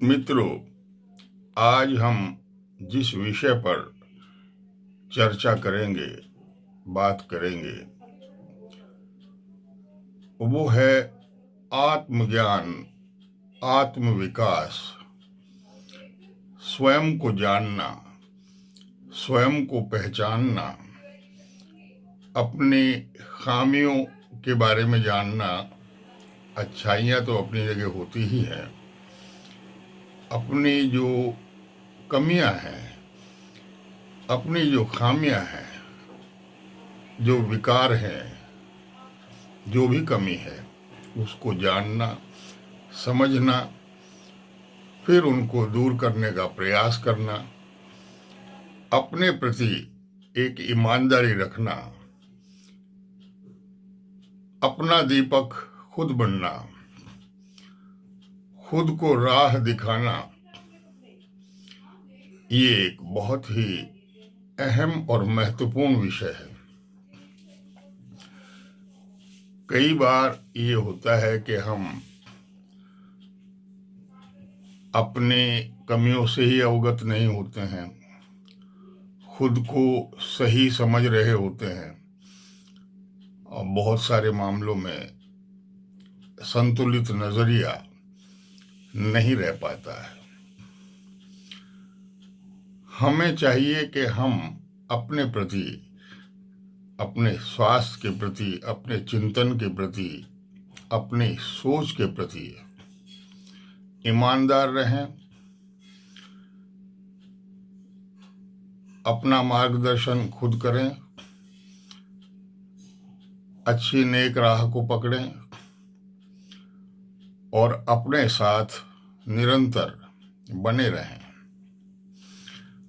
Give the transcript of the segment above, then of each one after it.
मित्रों, आज हम जिस विषय पर चर्चा करेंगे, बात करेंगे, वो है आत्मज्ञान, आत्मविकास, स्वयं को जानना, स्वयं को पहचानना, अपनी खामियों के बारे में जानना। अच्छाइयाँ तो अपनी जगह होती ही हैं, अपनी जो कमियां हैं, अपनी जो खामियां हैं, जो विकार हैं, जो भी कमी है, उसको जानना, समझना, फिर उनको दूर करने का प्रयास करना, अपने प्रति एक ईमानदारी रखना, अपना दीपक खुद बनना, खुद को राह दिखाना, ये एक बहुत ही अहम और महत्वपूर्ण विषय है। कई बार ये होता है कि हम अपने कमियों से ही अवगत नहीं होते हैं, खुद को सही समझ रहे होते हैं और बहुत सारे मामलों में संतुलित नजरिया नहीं रह पाता है। हमें चाहिए कि हम अपने प्रति, अपने स्वास्थ्य के प्रति, अपने चिंतन के प्रति, अपनी सोच के प्रति ईमानदार रहें, अपना मार्गदर्शन खुद करें, अच्छी नेक राह को पकड़ें और अपने साथ निरंतर बने रहें,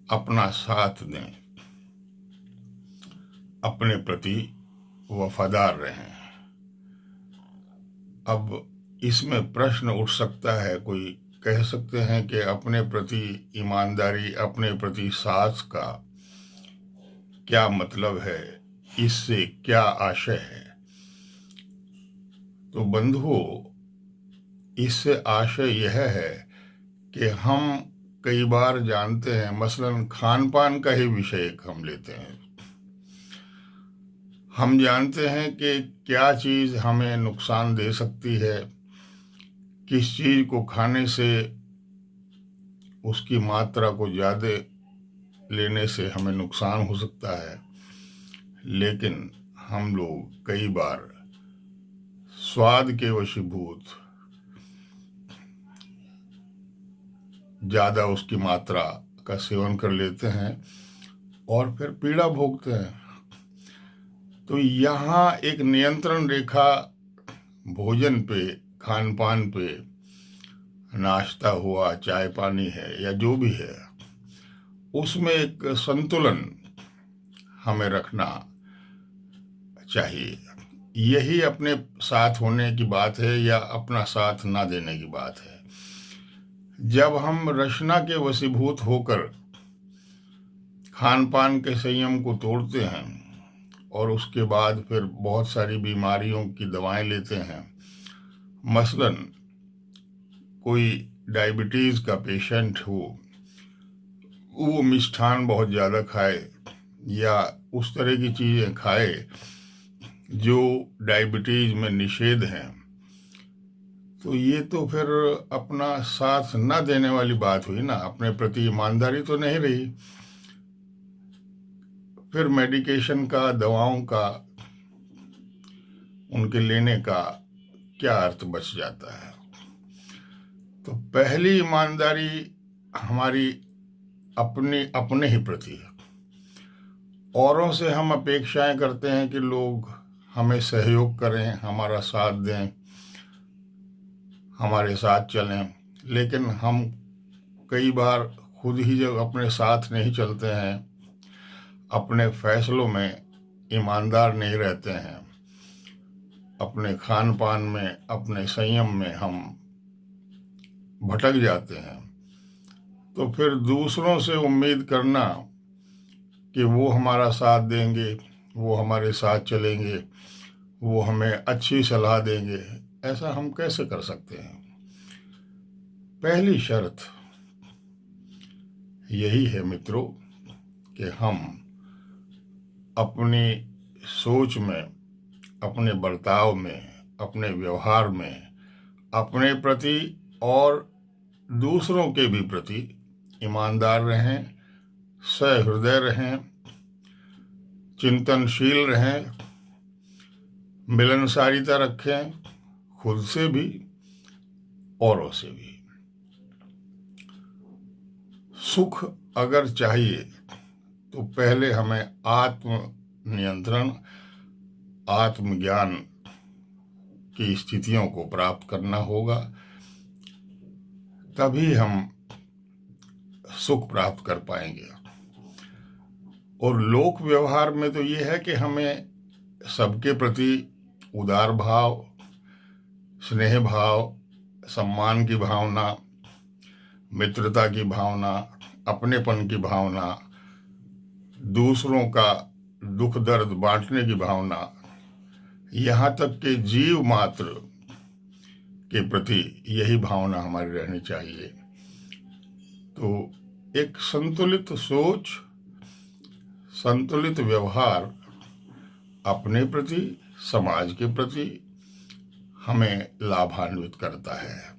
अपना साथ दें, अपने प्रति वफादार रहें। अब इसमें प्रश्न उठ सकता है, कोई कह सकते हैं कि अपने प्रति ईमानदारी, अपने प्रति साथ का क्या मतलब है, इससे क्या आशय है? तो बंधुओं, इससे आशय यह है कि हम कई बार जानते हैं, मसलन खान पान का ही विषय एक हम लेते हैं, हम जानते हैं कि क्या चीज़ हमें नुकसान दे सकती है, किस चीज़ को खाने से, उसकी मात्रा को ज़्यादा लेने से हमें नुकसान हो सकता है। लेकिन हम लोग कई बार स्वाद के वशीभूत ज़्यादा उसकी मात्रा का सेवन कर लेते हैं और फिर पीड़ा भोगते हैं। तो यहाँ एक नियंत्रण रेखा भोजन पे, खान पान पे, नाश्ता हुआ, चाय पानी है या जो भी है, उसमें एक संतुलन हमें रखना चाहिए। यही अपने साथ होने की बात है या अपना साथ ना देने की बात है। जब हम रचना के वशीभूत होकर खान पान के संयम को तोड़ते हैं और उसके बाद फिर बहुत सारी बीमारियों की दवाएं लेते हैं, मसलन कोई डायबिटीज़ का पेशेंट हो, वो मिष्ठान बहुत ज़्यादा खाए या उस तरह की चीज़ें खाए जो डायबिटीज़ में निषेध हैं, तो ये तो फिर अपना साथ न देने वाली बात हुई ना, अपने प्रति ईमानदारी तो नहीं रही। फिर मेडिकेशन का, दवाओं का, उनके लेने का क्या अर्थ बच जाता है? तो पहली ईमानदारी हमारी अपने ही प्रति है। औरों से हम अपेक्षाएं करते हैं कि लोग हमें सहयोग करें, हमारा साथ दें, हमारे साथ चलें, लेकिन हम कई बार खुद ही जब अपने साथ नहीं चलते हैं, अपने फैसलों में ईमानदार नहीं रहते हैं, अपने खान पान में, अपने संयम में हम भटक जाते हैं, तो फिर दूसरों से उम्मीद करना कि वो हमारा साथ देंगे, वो हमारे साथ चलेंगे, वो हमें अच्छी सलाह देंगे, ऐसा हम कैसे कर सकते हैं? पहली शर्त यही है मित्रों कि हम अपनी सोच में, अपने बर्ताव में, अपने व्यवहार में, अपने प्रति और दूसरों के भी प्रति ईमानदार रहें, सहृदय रहें, चिंतनशील रहें, मिलनसारिता रखें, खुद से भी औरों से भी। सुख अगर चाहिए तो पहले हमें आत्म नियंत्रण, आत्मज्ञान की स्थितियों को प्राप्त करना होगा, तभी हम सुख प्राप्त कर पाएंगे। और लोक व्यवहार में तो ये है कि हमें सबके प्रति उदार भाव, स्नेह भाव, सम्मान की भावना, मित्रता की भावना, अपनेपन की भावना, दूसरों का दुख दर्द बांटने की भावना, यहाँ तक कि जीव मात्र के प्रति यही भावना हमारी रहनी चाहिए। तो एक संतुलित सोच, संतुलित व्यवहार अपने प्रति, समाज के प्रति हमें लाभान्वित करता है।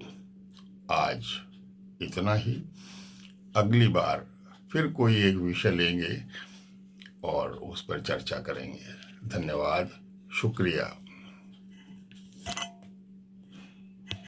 आज इतना ही। अगली बार फिर कोई एक विषय लेंगे और उस पर चर्चा करेंगे। धन्यवाद, शुक्रिया।